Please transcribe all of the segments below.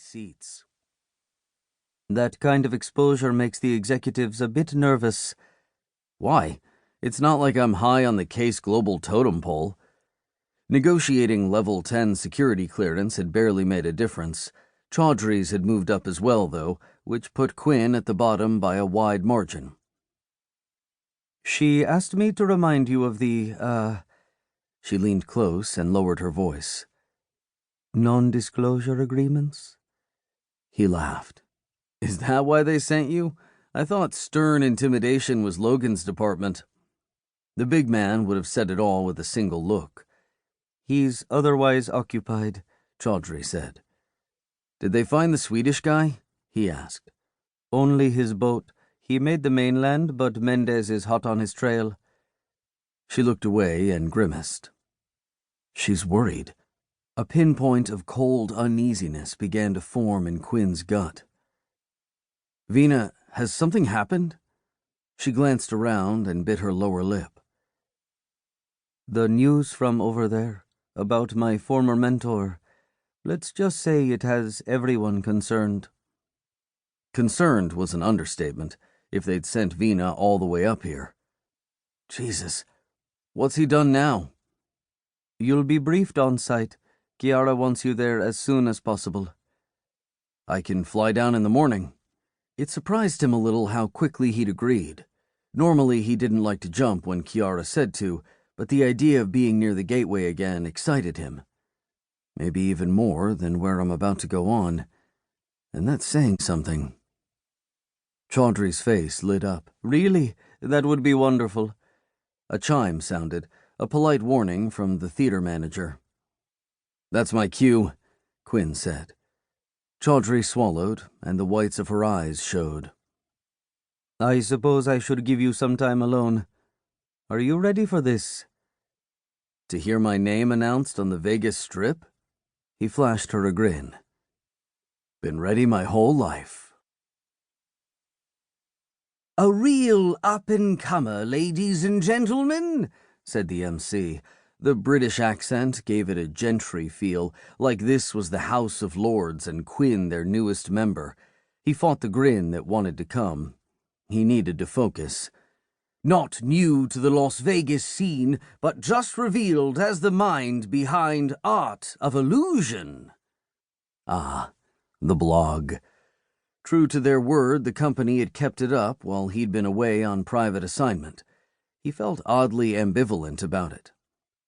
seats. That kind of exposure makes the executives a bit nervous. Why? It's not like I'm high on the case global totem pole. Negotiating level 10 security clearance had barely made a difference. Chaudhry's had moved up as well, though, which put Quinn at the bottom by a wide margin. She asked me to remind you of the, She leaned close and lowered her voice. Non-disclosure agreements? He laughed. Is that why they sent you? I thought stern intimidation was Logan's department. The big man would have said it all with a single look. He's otherwise occupied, Chaudhry said. Did they find the Swedish guy? He asked. Only his boat. He made the mainland, but Mendez is hot on his trail. She looked away and grimaced. She's worried. A pinpoint of cold uneasiness began to form in Quinn's gut. Vina, has something happened? She glanced around and bit her lower lip. The news from over there, about my former mentor, let's just say it has everyone concerned. Concerned was an understatement, if they'd sent Vina all the way up here. Jesus, what's he done now? You'll be briefed on site. Kiara wants you there as soon as possible. I can fly down in the morning. It surprised him a little how quickly he'd agreed. Normally he didn't like to jump when Kiara said to, but the idea of being near the gateway again excited him. Maybe even more than where I'm about to go on. And that's saying something. Chaudhry's face lit up. Really? That would be wonderful. A chime sounded, a polite warning from the theater manager. That's my cue, Quinn said. Chaudhry swallowed, and the whites of her eyes showed. I suppose I should give you some time alone. Are you ready for this? To hear my name announced on the Vegas Strip? He flashed her a grin. Been ready my whole life. A real up-and-comer, ladies and gentlemen, said the MC. The British accent gave it a gentry feel, like this was the House of Lords and Quinn their newest member. He fought the grin that wanted to come. He needed to focus. Not new to the Las Vegas scene, but just revealed as the mind behind Art of Illusion. Ah, the blog. True to their word, the company had kept it up while he'd been away on private assignment. He felt oddly ambivalent about it.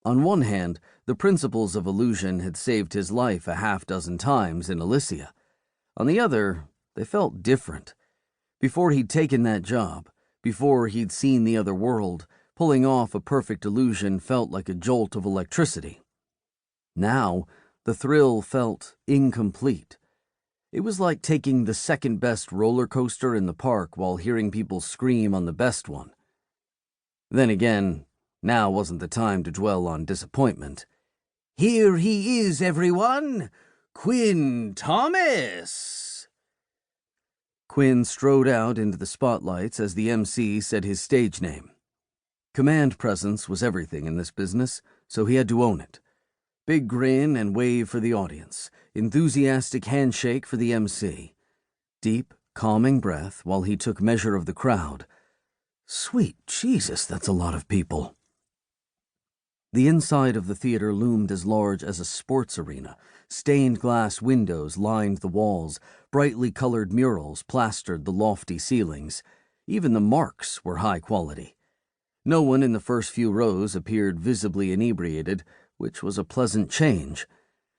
On one hand, the principles of illusion had saved his life a half-dozen times in Alissia. On the other, they felt different. Before he'd taken that job, before he'd seen the other world, pulling off a perfect illusion felt like a jolt of electricity. Now, the thrill felt incomplete. It was like taking the second-best roller coaster in the park while hearing people scream on the best one. Then again, now wasn't the time to dwell on disappointment. Here he is, everyone! Quinn Thomas! Quinn strode out into the spotlights as the MC said his stage name. Command presence was everything in this business, so he had to own it. Big grin and wave for the audience. Enthusiastic handshake for the MC. Deep, calming breath while he took measure of the crowd. Sweet Jesus, that's a lot of people. The inside of the theater loomed as large as a sports arena. Stained glass windows lined the walls. Brightly colored murals plastered the lofty ceilings. Even the marks were high quality. No one in the first few rows appeared visibly inebriated, which was a pleasant change.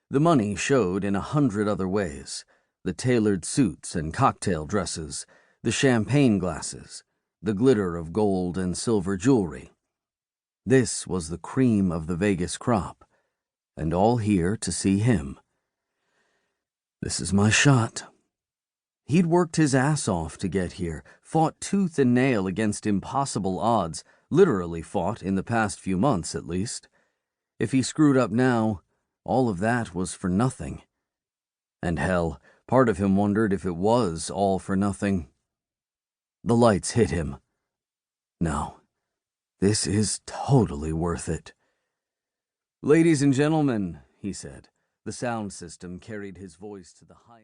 The money showed in 100 other ways. The tailored suits and cocktail dresses, the champagne glasses, the glitter of gold and silver jewelry. This was the cream of the Vegas crop, and all here to see him. This is my shot. He'd worked his ass off to get here, fought tooth and nail against impossible odds, literally fought in the past few months at least. If he screwed up now, all of that was for nothing. And hell, part of him wondered if it was all for nothing. The lights hit him. No. This is totally worth it. Ladies and gentlemen, he said. The sound system carried his voice to the highest.